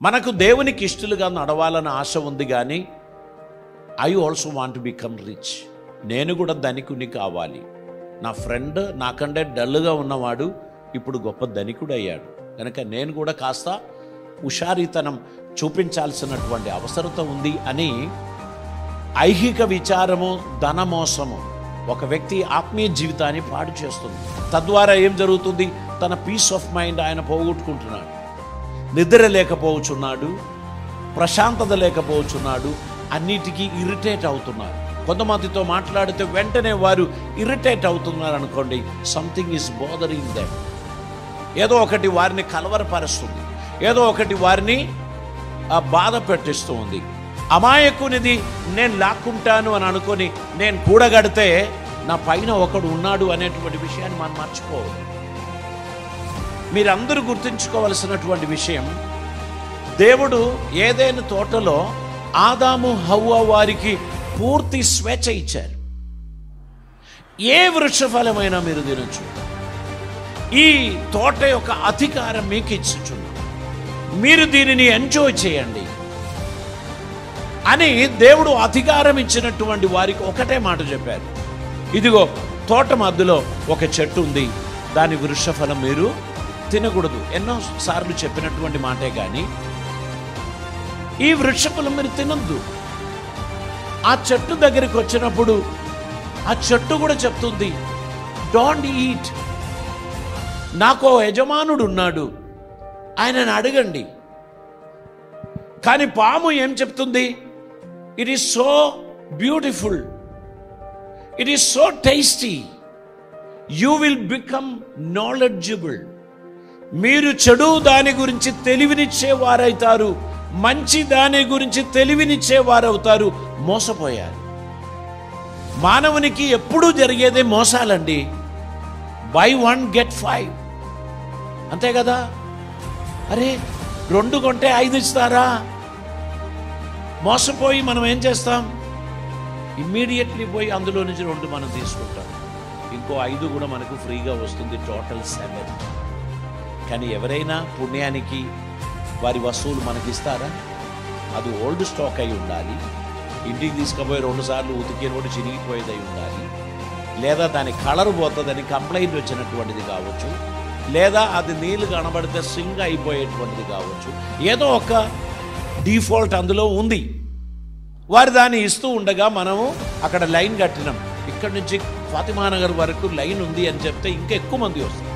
మనకు దేవునికి ఇష్టలుగా నడవాలని ఆశ ఉంది, కానీ I also want to become rich. నేను కూడా ధనికుని కావాలి. నా ఫ్రెండ్ నాకంటే డల్గా ఉన్నవాడు ఇప్పుడు గొప్ప ధనికుడు అయ్యాడు కనుక నేను కూడా కాస్త హుషారీతనం చూపించాల్సినటువంటి అవసరత ఉంది అని ఐహిక విచారము, ధనమోసము ఒక వ్యక్తి ఆత్మీయ జీవితాన్ని పాడు చేస్తుంది. తద్వారా ఏం జరుగుతుంది? తన పీస్ ఆఫ్ మైండ్ ఆయన పోగొట్టుకుంటున్నాడు. నిద్ర లేకపోవచ్చున్నాడు, ప్రశాంతత లేకపోవచ్చున్నాడు, అన్నిటికీ ఇరిటేట్ అవుతున్నారు. కొంతమందితో మాట్లాడితే వెంటనే వారు ఇరిటేట్ అవుతున్నారు అనుకోండి, సంథింగ్ ఈజ్ బోదరింగ్ దెమ్. ఏదో ఒకటి వారిని కలవరపరుస్తుంది, ఏదో ఒకటి వారిని బాధ పెట్టిస్తూ ఉంది. అమాయకునిది నేను లాక్కుంటాను అని అనుకొని నేను కూడగడితే నా పైన ఒకడు ఉన్నాడు అనేటువంటి విషయాన్ని మనం మర్చిపోవాలి. మీరందరూ గుర్తుంచుకోవలసినటువంటి విషయం, దేవుడు ఏదైనా తోటలో ఆదాము హవ్వ వారికి పూర్తి స్వేచ్ఛ ఇచ్చారు. ఏ వృక్షఫలమైనా మీరు తినొచ్చు, ఈ తోట యొక్క అధికారం మీకు ఇచ్చుచున్నాను, మీరు దీనిని ఎంజాయ్ చేయండి అని దేవుడు అధికారం ఇచ్చినటువంటి వారికి ఒకటే మాట చెప్పారు, ఇదిగో తోట మధ్యలో ఒక చెట్టు ఉంది, దాని వృక్షఫలం మీరు తినకూడదు. ఎన్నో సార్లు చెప్పినటువంటి మాటే కానీ ఈ వృక్షఫలం మీరు తినద్దు. ఆ చెట్టు దగ్గరికి వచ్చినప్పుడు ఆ చెట్టు కూడా చెప్తుంది, డోంట్ ఈట్. నాకు యజమానుడు ఉన్నాడు, ఆయనను అడగండి. కానీ పాము ఏం చెప్తుంది? It is so beautiful, it is so tasty, you will become knowledgeable. మీరు చెడు దాని గురించి తెలివినిచ్చేవారవుతారు, మంచి దాని గురించి తెలివినిచ్చేవారవుతారు. మోసపోయారు. మానవునికి ఎప్పుడూ జరిగేదే మోసాలండి. బై 1 get 5, అంతే కదా? అరే 2 కొంటే 5 ఇస్తారా? మోసపోయి మనం ఏం చేస్తాం? ఇమ్మీడియట్లీ పోయి అందులో నుంచి 2 మనం తీసుకుంటాం, ఇంకో 5 కూడా మనకు ఫ్రీగా వస్తుంది, టోటల్ 7. కానీ ఎవరైనా పుణ్యానికి వారి వస్తువులు మనకి ఇస్తారా? అది ఓల్డ్ స్టాక్ అయి ఉండాలి, ఇంటికి తీసుకుపోయి 2 సార్లు ఉతికినోటి చిరిగిపోయేది అయి ఉండాలి, లేదా దాని కలర్ పోతుందని కంప్లైంట్ వచ్చినటువంటిది కావచ్చు, లేదా అది నీళ్ళు కనబడితే సింగ్ అయిపోయేటువంటిది కావచ్చు. ఏదో ఒక డిఫాల్ట్ అందులో ఉంది. వారు దాన్ని ఇస్తూ ఉండగా మనము అక్కడ లైన్ కట్టినాం, ఇక్కడ నుంచి ఫాతిమానగర్ వరకు లైన్ ఉంది అని చెప్తే ఇంకా ఎక్కువ మంది వస్తారు.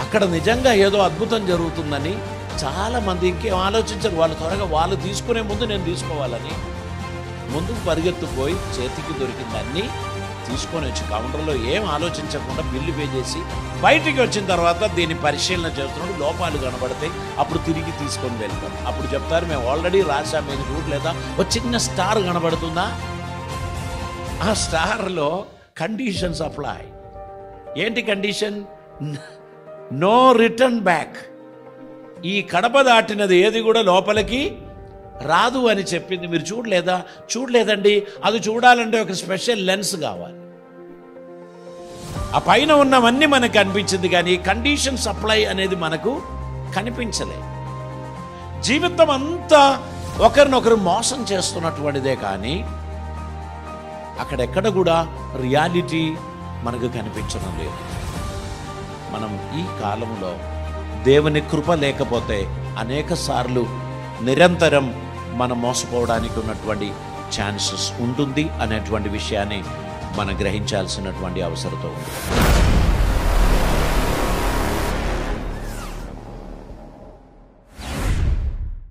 అక్కడ నిజంగా ఏదో అద్భుతం జరుగుతుందని చాలా మంది ఇంకేం ఆలోచించరు. వాళ్ళు త్వరగా వాళ్ళు తీసుకునే ముందు నేను తీసుకోవాలని ముందుకు పరిగెత్తుపోయి చేతికి దొరికిందన్నీ తీసుకొని వచ్చి కౌంటర్లో ఏం ఆలోచించకుండా బిల్లు పే చేసి బయటికి వచ్చిన తర్వాత దీన్ని పరిశీలన చేస్తున్నాడు, లోపాలు కనబడితే అప్పుడు తిరిగి తీసుకొని వెళ్తాం. అప్పుడు చెప్తారు, మేము ఆల్రెడీ రాసాం, ఇది చూడలేదా? ఒక చిన్న స్టార్ కనబడుతుందా? ఆ స్టార్లో కండిషన్స్ అప్లై. ఏంటి కండిషన్? No return back. ఈ కడప దాటినది ఏది కూడా లోపలికి రాదు అని చెప్పింది. మీరు చూడలేదా? చూడలేదండి. అది చూడాలంటే ఒక స్పెషల్ లెన్స్ కావాలి. ఆ పైన ఉన్నవన్నీ మనకు కనిపించింది, కానీ కండిషన్ సప్లై అనేది మనకు కనిపించలే. జీవితం అంతా ఒకరినొకరు మోసం చేస్తున్నటువంటిదే, కానీ అక్కడెక్కడ కూడా రియాలిటీ మనకు కనిపించడం లేదు. మనం ఈ కాలంలో దేవుని కృప లేకపోతే అనేక సార్లు నిరంతరం మనం మోసపోవడానికి ఉన్నటువంటి ఛాన్సెస్ ఉంటుంది అనేటువంటి విషయాన్ని మనం గ్రహించాల్సినటువంటి అవసరం ఉంది.